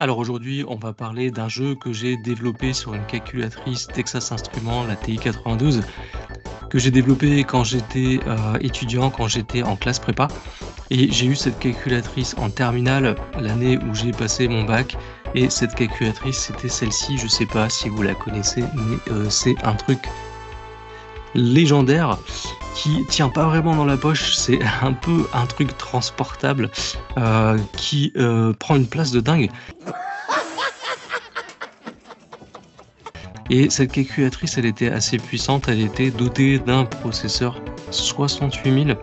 Alors aujourd'hui, on va parler d'un jeu que j'ai développé sur une calculatrice Texas Instruments, la TI 92, que j'ai développé quand j'étais étudiant, quand j'étais en classe prépa. Et j'ai eu cette calculatrice en terminale l'année où j'ai passé mon bac. Et cette calculatrice, c'était celle-ci. Je sais pas si vous la connaissez, mais c'est un truc légendaire qui tient pas vraiment dans la poche. C'est un peu un truc transportable qui prend une place de dingue. Et cette calculatrice, elle était assez puissante, elle était dotée d'un processeur 68000.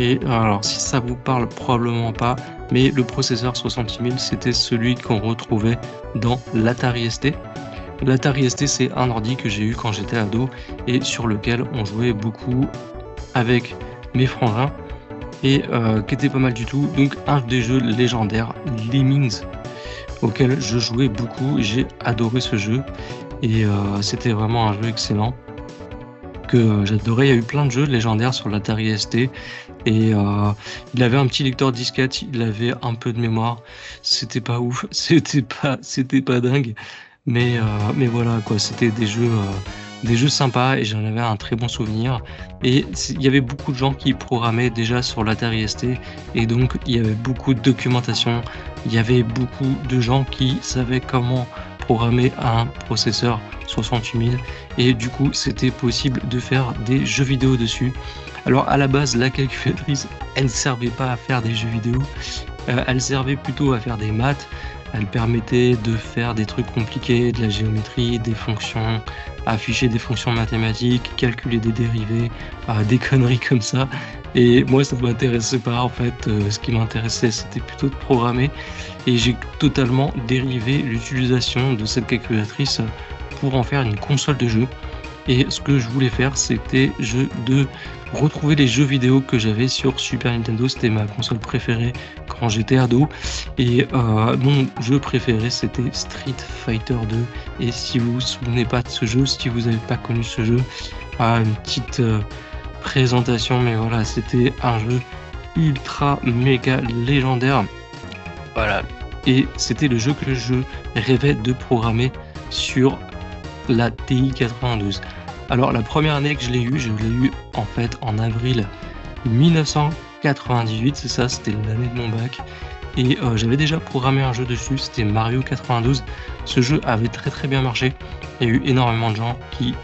Et alors, si ça vous parle, probablement pas, mais le processeur 68000, c'était celui qu'on retrouvait dans l'Atari ST. L'Atari ST, c'est un ordi que j'ai eu quand j'étais ado et sur lequel on jouait beaucoup avec mes frangins et qui était pas mal du tout. Donc, un des jeux légendaires, Lemmings, auquel je jouais beaucoup. J'ai adoré ce jeu et c'était vraiment un jeu excellent que j'adorais. Il y a eu plein de jeux légendaires sur l'Atari ST et il avait un petit lecteur disquette, il avait un peu de mémoire. C'était pas ouf, c'était pas dingue, mais voilà quoi. C'était des jeux sympas et j'en avais un très bon souvenir. Et il y avait beaucoup de gens qui programmaient déjà sur l'Atari ST et donc il y avait beaucoup de documentation. Il y avait beaucoup de gens qui savaient comment programmer un processeur 68000 et du coup c'était possible de faire des jeux vidéo dessus. Alors à la base, la calculatrice, elle servait pas à faire des jeux vidéo, elle servait plutôt à faire des maths. Elle permettait de faire des trucs compliqués, de la géométrie, des fonctions, afficher des fonctions mathématiques, calculer des dérivés, des conneries comme ça. Et moi, ça m'intéressait pas en fait. Ce qui m'intéressait, c'était plutôt de programmer. Et j'ai totalement dérivé l'utilisation de cette calculatrice pour en faire une console de jeu. Et ce que je voulais faire, c'était de retrouver les jeux vidéo que j'avais sur Super Nintendo. C'était ma console préférée quand j'étais ado. Et mon jeu préféré, c'était Street Fighter 2. Et si vous vous souvenez pas de ce jeu, si vous n'avez pas connu ce jeu, une petite présentation. Mais voilà, c'était un jeu ultra méga légendaire. Voilà. Et c'était le jeu que je rêvais de programmer sur la TI 92. Alors la première année que je l'ai eu en fait en avril 1998, c'est ça, c'était l'année de mon bac. Et j'avais déjà programmé un jeu dessus, c'était Mario 92. Ce jeu avait très très bien marché. Il y a eu énormément de gens qui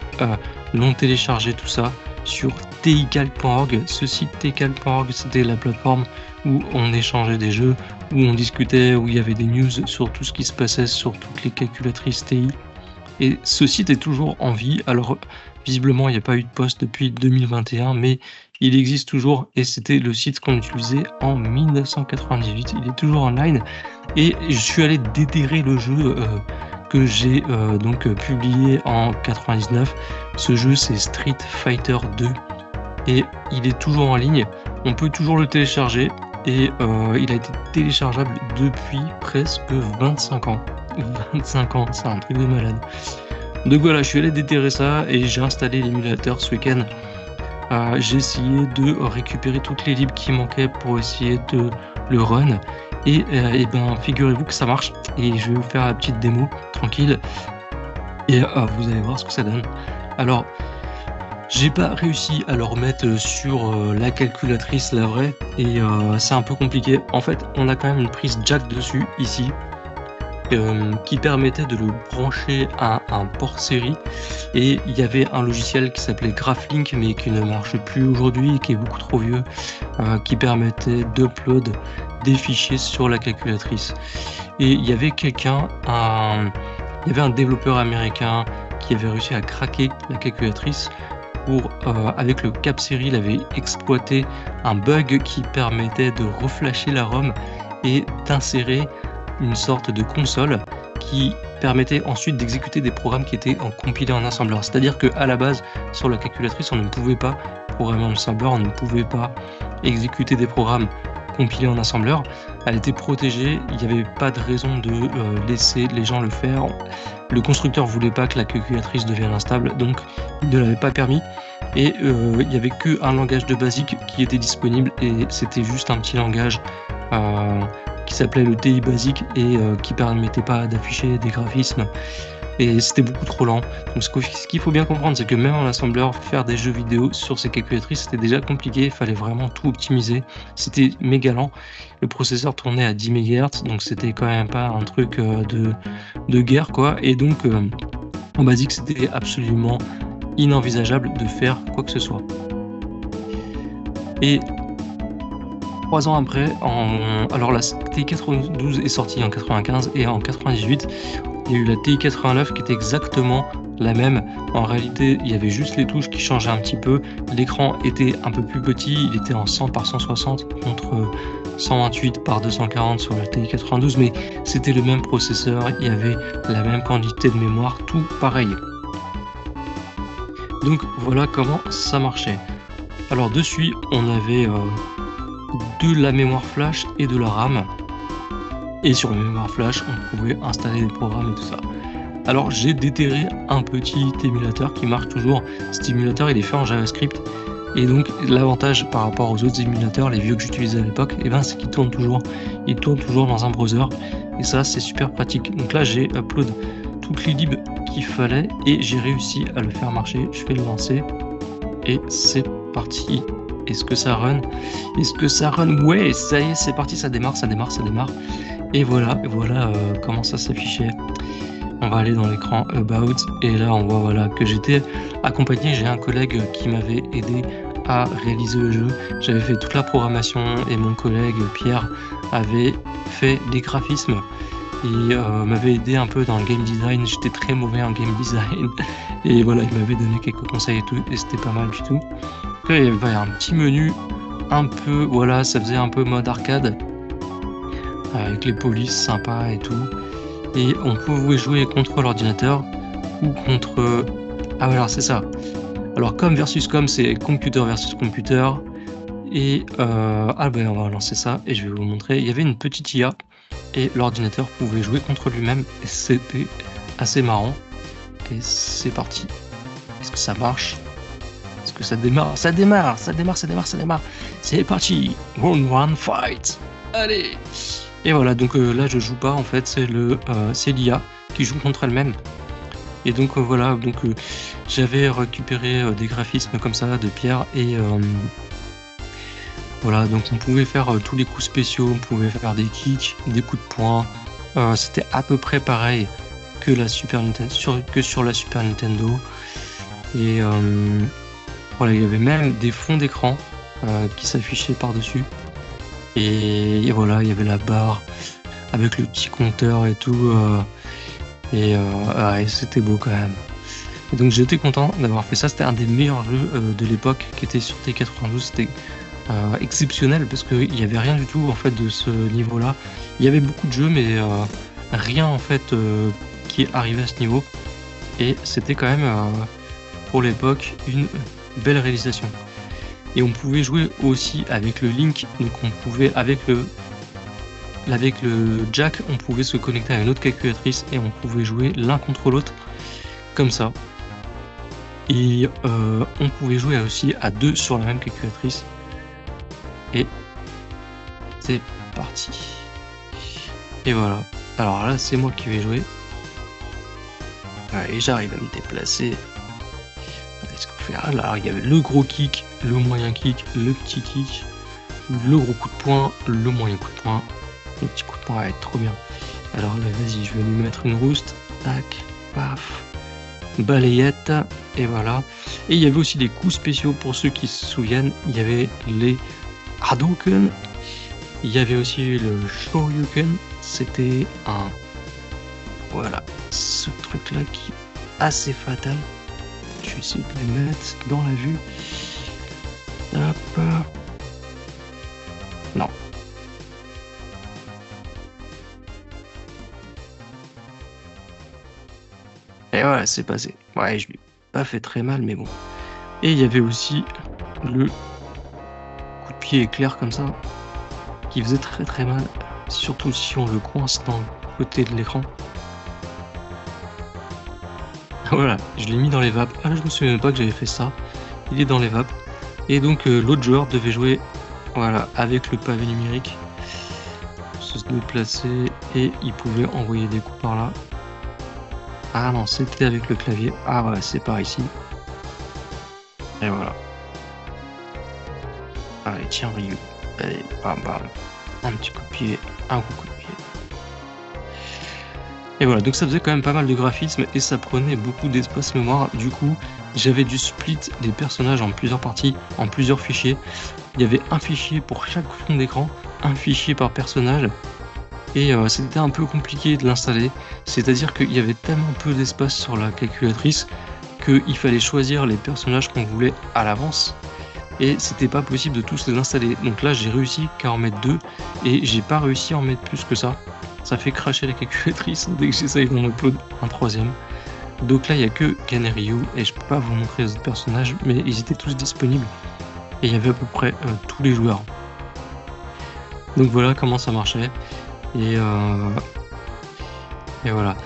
l'ont téléchargé tout ça sur ticalc.org. Ce site ticalc.org, c'était la plateforme où on échangeait des jeux, où on discutait, où il y avait des news sur tout ce qui se passait sur toutes les calculatrices TI. Et ce site est toujours en vie. Alors, visiblement, il n'y a pas eu de post depuis 2021, mais il existe toujours et c'était le site qu'on utilisait en 1998. Il est toujours online et je suis allé déterrer le jeu que j'ai donc publié en 99. Ce jeu, c'est Street Fighter 2 et il est toujours en ligne. On peut toujours le télécharger et il a été téléchargeable depuis presque 25 ans. 25 ans, c'est un truc de malade. Donc voilà, je suis allé déterrer ça et j'ai installé l'émulateur ce week-end. J'ai essayé de récupérer toutes les libs qui manquaient pour essayer de le run. Et ben figurez-vous que ça marche. Et je vais vous faire la petite démo tranquille. Et vous allez voir ce que ça donne. Alors, j'ai pas réussi à le remettre sur la calculatrice, la vraie. Et c'est un peu compliqué. En fait, on a quand même une prise jack dessus, ici. Qui permettait de le brancher à un port série et il y avait un logiciel qui s'appelait GraphLink mais qui ne marche plus aujourd'hui, qui est beaucoup trop vieux, qui permettait d'upload des fichiers sur la calculatrice. Et il y avait un développeur américain qui avait réussi à craquer la calculatrice pour, avec le cap série, il avait exploité un bug qui permettait de reflasher la ROM et d'insérer une sorte de console qui permettait ensuite d'exécuter des programmes qui étaient compilés en assembleur. C'est-à-dire qu'à la base, sur la calculatrice, on ne pouvait pas programmer en assembleur, on ne pouvait pas exécuter des programmes compilés en assembleur. Elle était protégée, il n'y avait pas de raison de laisser les gens le faire. Le constructeur voulait pas que la calculatrice devienne instable, donc il ne l'avait pas permis. Et il n'y avait qu'un langage de basique qui était disponible et c'était juste un petit langage qui s'appelait le TI basique et qui permettait pas d'afficher des graphismes. Et c'était beaucoup trop lent. Donc ce qu'il faut bien comprendre, c'est que même en assembleur, faire des jeux vidéo sur ces calculatrices, c'était déjà compliqué. Il fallait vraiment tout optimiser. C'était méga lent. Le processeur tournait à 10 MHz, donc c'était quand même pas un truc de guerre, quoi. Et donc, en basique, c'était absolument inenvisageable de faire quoi que ce soit. Et 3 ans après, alors la TI 92 est sortie en 95 et en 98, il y a eu la TI 89 qui était exactement la même. En réalité, il y avait juste les touches qui changeaient un petit peu. L'écran était un peu plus petit, il était en 100 par 160 contre 128 par 240 sur la TI 92, mais c'était le même processeur, il y avait la même quantité de mémoire, tout pareil. Donc voilà comment ça marchait. Alors dessus, on avait de la mémoire flash et de la RAM. Et sur la mémoire flash, on pouvait installer des programmes et tout ça. Alors j'ai déterré un petit émulateur qui marche toujours. Cet émulateur, il est fait en JavaScript. Et donc l'avantage par rapport aux autres émulateurs, les vieux que j'utilisais à l'époque, c'est qu'il tourne toujours. Il tourne toujours dans un browser. Et ça, c'est super pratique. Donc là, j'ai upload toutes les libs qu'il fallait et j'ai réussi à le faire marcher. Je vais le lancer et c'est parti. Est-ce que ça run? Est-ce que ça run? Ouais, ça y est, c'est parti, ça démarre. Et voilà comment ça s'affichait. On va aller dans l'écran About et là on voit voilà que j'étais accompagné. J'ai un collègue qui m'avait aidé à réaliser le jeu. J'avais fait toute la programmation et mon collègue Pierre avait fait les graphismes et m'avait aidé un peu dans le game design. J'étais très mauvais en game design et voilà, il m'avait donné quelques conseils et tout et c'était pas mal du tout. Après, il y avait un petit menu un peu, voilà, ça faisait un peu mode arcade avec les polices sympas et tout. Et on pouvait jouer contre l'ordinateur ou contre... Ah voilà, c'est ça. Alors com versus com, c'est computer versus computer. Et on va lancer ça et je vais vous montrer. Il y avait une petite IA et l'ordinateur pouvait jouer contre lui-même et c'était assez marrant. Et c'est parti. Est-ce que ça marche? Est-ce que ça démarre? Ça démarre. C'est parti. Round 1 fight. Allez. Et voilà, donc là je joue pas en fait, c'est l'IA qui joue contre elle-même. Et donc voilà, donc j'avais récupéré des graphismes comme ça de Pierre et voilà, donc on pouvait faire tous les coups spéciaux, on pouvait faire des kicks, des coups de poing. C'était à peu près pareil que la Super Nintendo, sur la Super Nintendo. Et voilà, il y avait même des fonds d'écran qui s'affichaient par-dessus. Et voilà, il y avait la barre avec le petit compteur et tout. Et c'était beau quand même. Et donc j'étais content d'avoir fait ça. C'était un des meilleurs jeux de l'époque qui était sur T92. C'était exceptionnel parce qu'il n'y avait rien du tout en fait de ce niveau-là. Il y avait beaucoup de jeux, mais rien en fait qui arrivait à ce niveau. Et c'était quand même pour l'époque une belle réalisation. Et on pouvait jouer aussi avec le Link, donc on pouvait avec le jack, on pouvait se connecter à une autre calculatrice et on pouvait jouer l'un contre l'autre comme ça. Et on pouvait jouer aussi à deux sur la même calculatrice. Et c'est parti. Et voilà. Alors là, c'est moi qui vais jouer. Et j'arrive à me déplacer. Qu'est-ce qu'on fait? Alors il y avait le gros kick, le moyen kick, le petit kick, le gros coup de poing, le moyen coup de poing, le petit coup de poing, trop bien. Alors là, vas-y, je vais lui mettre une rouste, tac, paf, balayette, et voilà. Et il y avait aussi des coups spéciaux pour ceux qui se souviennent, il y avait les Hadouken, il y avait aussi le Shoryuken, c'était un... Voilà, ce truc-là qui est assez fatal. Je vais essayer de le mettre dans la vue. Hop. Non. Et voilà, c'est passé. Ouais, je lui ai pas fait très mal, mais bon. Et il y avait aussi le coup de pied éclair comme ça, qui faisait très très mal, surtout si on le coince dans le côté de l'écran. Voilà, je l'ai mis dans les vapes. Ah, je me souviens pas que j'avais fait ça. Il est dans les vapes. Et donc l'autre joueur devait jouer, voilà, avec le pavé numérique se déplacer et il pouvait envoyer des coups par là. Ah non, c'était avec le clavier. Ah ouais, c'est par ici. Et voilà. Allez, tiens, Ryu. Allez, bam bam. Un petit coup de pied, un coup de pied. Et voilà, donc ça faisait quand même pas mal de graphismes et ça prenait beaucoup d'espace mémoire. Du coup, j'avais dû split les personnages en plusieurs parties, en plusieurs fichiers. Il y avait un fichier pour chaque fond d'écran, un fichier par personnage. Et c'était un peu compliqué de l'installer. C'est-à-dire qu'il y avait tellement peu d'espace sur la calculatrice qu'il fallait choisir les personnages qu'on voulait à l'avance. Et c'était pas possible de tous les installer. Donc là, j'ai réussi qu'à en mettre 2 et j'ai pas réussi à en mettre plus que ça. Ça fait cracher la calculatrice dès que j'essaye d'en upload un troisième. Donc là, il n'y a que Ken et Ryu et je peux pas vous montrer les autres personnages, mais ils étaient tous disponibles. Et il y avait à peu près tous les joueurs. Donc voilà comment ça marchait. Et voilà.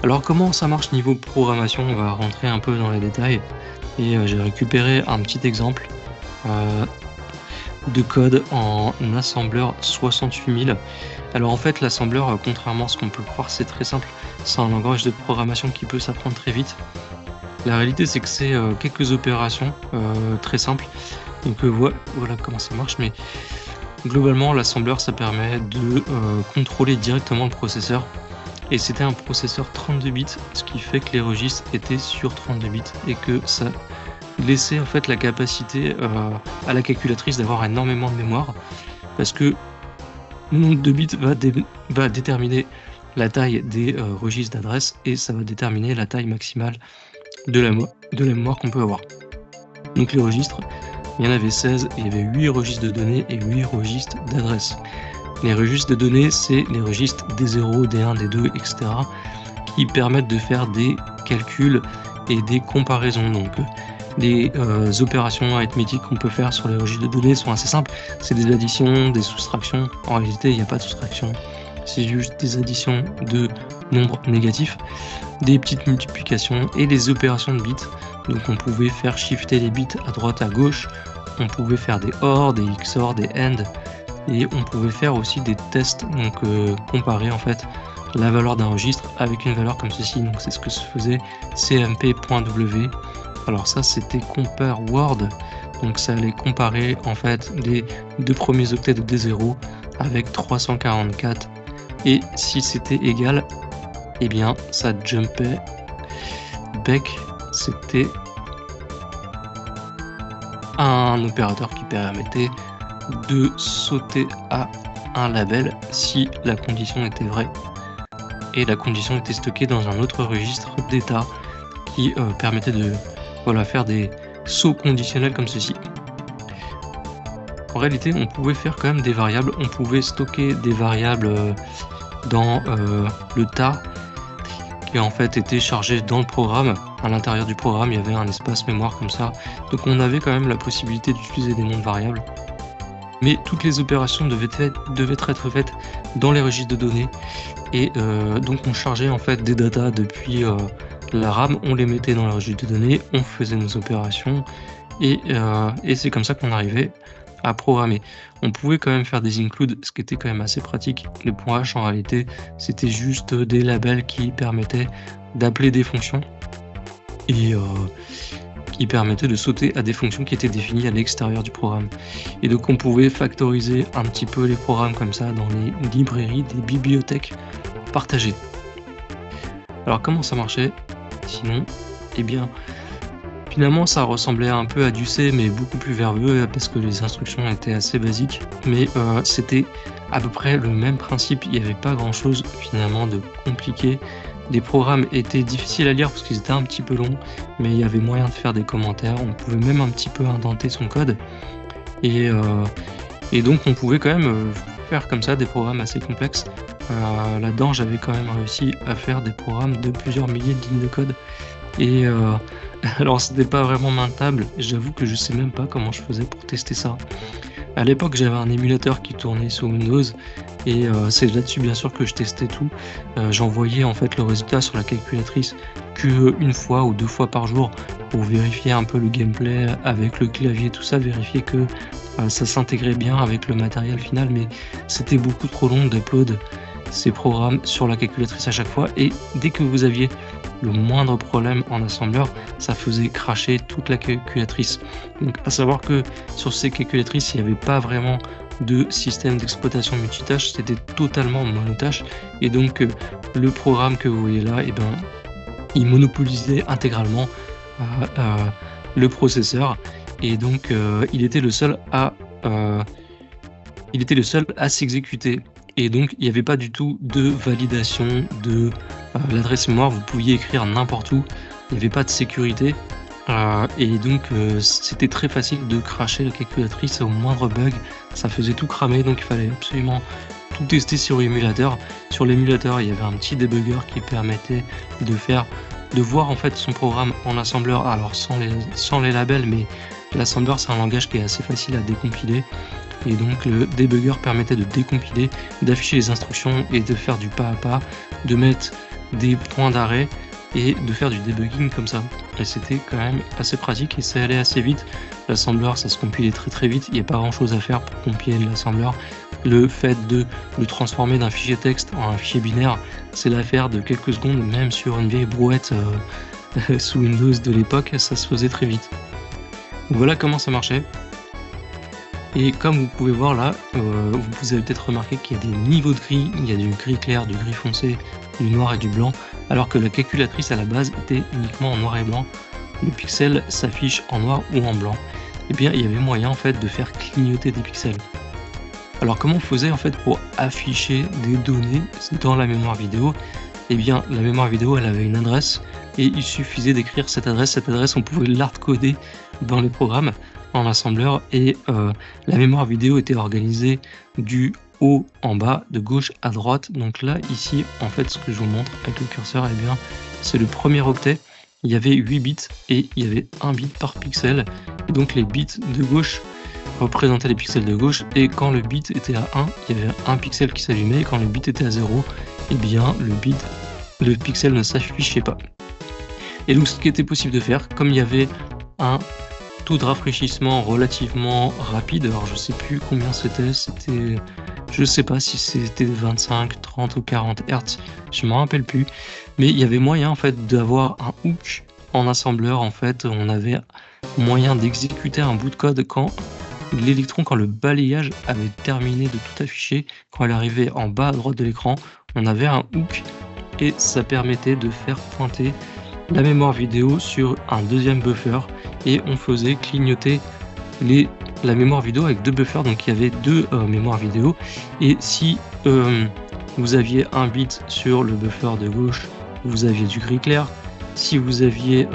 Alors comment ça marche niveau programmation? On va rentrer un peu dans les détails. Et j'ai récupéré un petit exemple de code en assembleur 68000. Alors en fait l'assembleur, contrairement à ce qu'on peut croire, c'est très simple. C'est un langage de programmation qui peut s'apprendre très vite. La réalité c'est que c'est quelques opérations très simples. Donc voilà comment ça marche. Mais globalement l'assembleur ça permet de contrôler directement le processeur. Et c'était un processeur 32 bits, ce qui fait que les registres étaient sur 32 bits et que ça laissait en fait la capacité à la calculatrice d'avoir énormément de mémoire, parce que le nombre de bits va déterminer la taille des registres d'adresse et ça va déterminer la taille maximale de la mémoire qu'on peut avoir. Donc les registres, il y en avait 16 et il y avait 8 registres de données et 8 registres d'adresse. Les registres de données, c'est les registres des 0, des 1, des 2, etc. qui permettent de faire des calculs et des comparaisons. Donc les opérations arithmétiques qu'on peut faire sur les registres de données sont assez simples. C'est des additions, des soustractions. En réalité, il n'y a pas de soustraction. C'est juste des additions de nombres négatifs, des petites multiplications et les opérations de bits. Donc on pouvait faire shifter les bits à droite, à gauche. On pouvait faire des OR, des XOR, des AND. Et on pouvait faire aussi des tests, donc comparer en fait la valeur d'un registre avec une valeur comme ceci. Donc c'est ce que se faisait cmp.w. Alors ça c'était compare word, donc ça allait comparer en fait les deux premiers octets de D0 avec 344 et si c'était égal, et bien ça jumpait back. C'était un opérateur qui permettait de sauter à un label si la condition était vraie et la condition était stockée dans un autre registre d'état qui permettait de faire des sauts conditionnels comme ceci. En réalité on pouvait faire quand même des variables, on pouvait stocker des variables dans le tas qui en fait était chargé dans le programme. À l'intérieur du programme il y avait un espace mémoire comme ça, donc on avait quand même la possibilité d'utiliser des noms de variables. Mais toutes les opérations devaient être faites dans les registres de données et donc on chargeait en fait des datas depuis la RAM, on les mettait dans le registre de données, on faisait nos opérations et c'est comme ça qu'on arrivait à programmer. On pouvait quand même faire des includes, ce qui était quand même assez pratique. Les .h en réalité c'était juste des labels qui permettaient d'appeler des fonctions et qui permettait de sauter à des fonctions qui étaient définies à l'extérieur du programme. Et donc on pouvait factoriser un petit peu les programmes comme ça dans les librairies, des bibliothèques partagées. Alors comment ça marchait sinon? Eh bien finalement ça ressemblait un peu à du C mais beaucoup plus verbeux parce que les instructions étaient assez basiques, mais c'était à peu près le même principe. Il n'y avait pas grand chose finalement de compliqué. Les programmes étaient difficiles à lire parce qu'ils étaient un petit peu longs, mais il y avait moyen de faire des commentaires, on pouvait même un petit peu indenter son code, et donc on pouvait quand même faire comme ça des programmes assez complexes. Là-dedans j'avais quand même réussi à faire des programmes de plusieurs milliers de lignes de code, et alors c'était pas vraiment maintenable, j'avoue que je sais même pas comment je faisais pour tester ça. À l'époque j'avais un émulateur qui tournait sur Windows et c'est là-dessus bien sûr que je testais tout. J'envoyais en fait le résultat sur la calculatrice qu'une fois ou 2 fois par jour pour vérifier un peu le gameplay avec le clavier, tout ça, vérifier que ça s'intégrait bien avec le matériel final, mais c'était beaucoup trop long d'upload ces programmes sur la calculatrice à chaque fois, et dès que vous aviez le moindre problème en assembleur, ça faisait cracher toute la calculatrice. Donc à savoir que sur ces calculatrices, il n'y avait pas vraiment de système d'exploitation multitâche, c'était totalement monotâche, et donc le programme que vous voyez là, il monopolisait intégralement le processeur, et donc il était le seul à s'exécuter. Et donc, il n'y avait pas du tout de validation de l'adresse mémoire. Vous pouviez écrire n'importe où. Il n'y avait pas de sécurité. Et donc, c'était très facile de crasher la calculatrice au moindre bug. Ça faisait tout cramer. Donc, il fallait absolument tout tester sur l'émulateur. Sur l'émulateur, il y avait un petit débugger qui permettait de voir en fait son programme en assembleur. Alors, sans les labels, mais l'assembler, c'est un langage qui est assez facile à décompiler. Et donc le debugger permettait de décompiler, d'afficher les instructions et de faire du pas à pas, de mettre des points d'arrêt et de faire du debugging comme ça. Et c'était quand même assez pratique et ça allait assez vite. L'assembler, ça se compilait très très vite, il n'y a pas grand chose à faire pour compiler l'assembler. Le fait de le transformer d'un fichier texte en un fichier binaire, c'est l'affaire de quelques secondes, même sur une vieille brouette sous Windows de l'époque, ça se faisait très vite. Voilà comment ça marchait. Et comme vous pouvez voir là, vous avez peut-être remarqué qu'il y a des niveaux de gris, il y a du gris clair, du gris foncé, du noir et du blanc, alors que la calculatrice à la base était uniquement en noir et blanc. Le pixel s'affiche en noir ou en blanc. Et bien il y avait moyen en fait de faire clignoter des pixels. Alors comment on faisait en fait pour afficher des données dans la mémoire vidéo? Eh bien la mémoire vidéo elle avait une adresse et il suffisait d'écrire cette adresse. Cette adresse on pouvait l'hardcoder dans les programmes en assembleur, et la mémoire vidéo était organisée du haut en bas, de gauche à droite. Donc là ici en fait ce que je vous montre avec le curseur, eh bien c'est le premier octet. Il y avait 8 bits et il y avait 1 bit par pixel, et donc les bits de gauche représentaient les pixels de gauche, et quand le bit était à 1, il y avait un pixel qui s'allumait, et quand le bit était à 0, eh bien le pixel ne s'affichait pas. Et donc ce qui était possible de faire, comme il y avait un taux de rafraîchissement relativement rapide, alors je sais plus combien c'était, je sais pas si c'était 25, 30 ou 40 Hz, je me rappelle plus, mais il y avait moyen en fait d'avoir un hook en assembleur. En fait on avait moyen d'exécuter un bout de code quand l'électron, quand le balayage avait terminé de tout afficher, quand elle arrivait en bas à droite de l'écran, on avait un hook et ça permettait de faire pointer la mémoire vidéo sur un deuxième buffer, et on faisait clignoter la mémoire vidéo avec deux buffers. Donc il y avait deux mémoires vidéo, et si vous aviez un bit sur le buffer de gauche, vous aviez du gris clair. Si vous aviez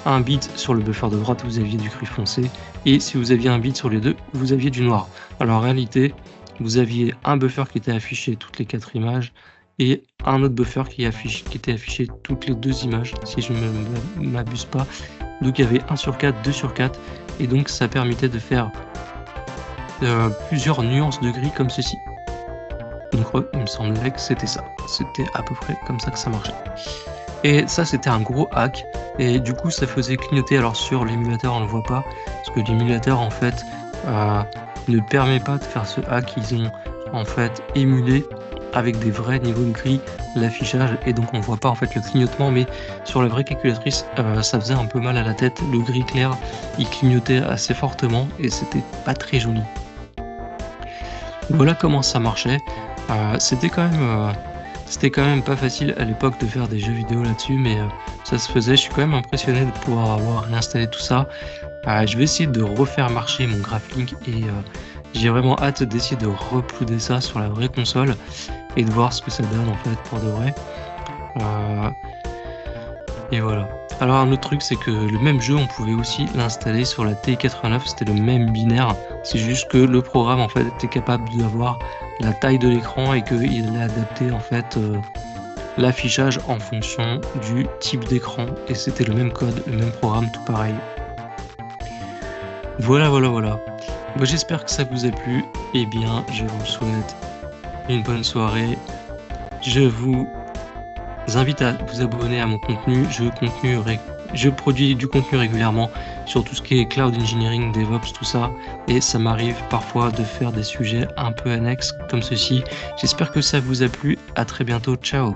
un bit sur le buffer de droite, vous aviez du gris foncé, et si vous aviez un bit sur les deux, vous aviez du noir. Alors en réalité, vous aviez un buffer qui était affiché toutes les 4 images, et un autre buffer qui était affiché toutes les 2 images, si je ne m'abuse pas. Donc il y avait 1 sur 4, 2 sur 4, et donc ça permettait de faire plusieurs nuances de gris comme ceci. Donc il me semblait que c'était ça, c'était à peu près comme ça que ça marchait. Et ça c'était un gros hack, et du coup ça faisait clignoter. Alors sur l'émulateur on ne le voit pas, parce que l'émulateur en fait ne permet pas de faire ce hack. Ils ont en fait émulé avec des vrais niveaux de gris l'affichage, et donc on voit pas en fait le clignotement, mais sur la vraie calculatrice ça faisait un peu mal à la tête. Le gris clair il clignotait assez fortement et c'était pas très joli. Voilà comment ça marchait. C'était quand même pas facile à l'époque de faire des jeux vidéo là-dessus, mais ça se faisait. Je suis quand même impressionné de pouvoir avoir installé tout ça. Je vais essayer de refaire marcher mon GraphLink, et j'ai vraiment hâte d'essayer de reploader ça sur la vraie console et de voir ce que ça donne en fait pour de vrai. Et voilà. Alors un autre truc, c'est que le même jeu on pouvait aussi l'installer sur la TI-89, c'était le même binaire, c'est juste que le programme en fait était capable d'avoir la taille de l'écran et qu'il a adapté en fait l'affichage en fonction du type d'écran, et c'était le même code, le même programme, tout pareil. Voilà. Bon, j'espère que ça vous a plu. Et bien je vous souhaite une bonne soirée. Je vous invite à vous abonner à mon contenu. Je Je produis du contenu régulièrement sur tout ce qui est cloud engineering, DevOps, tout ça, et ça m'arrive parfois de faire des sujets un peu annexes comme ceci. J'espère que ça vous a plu. À très bientôt. Ciao.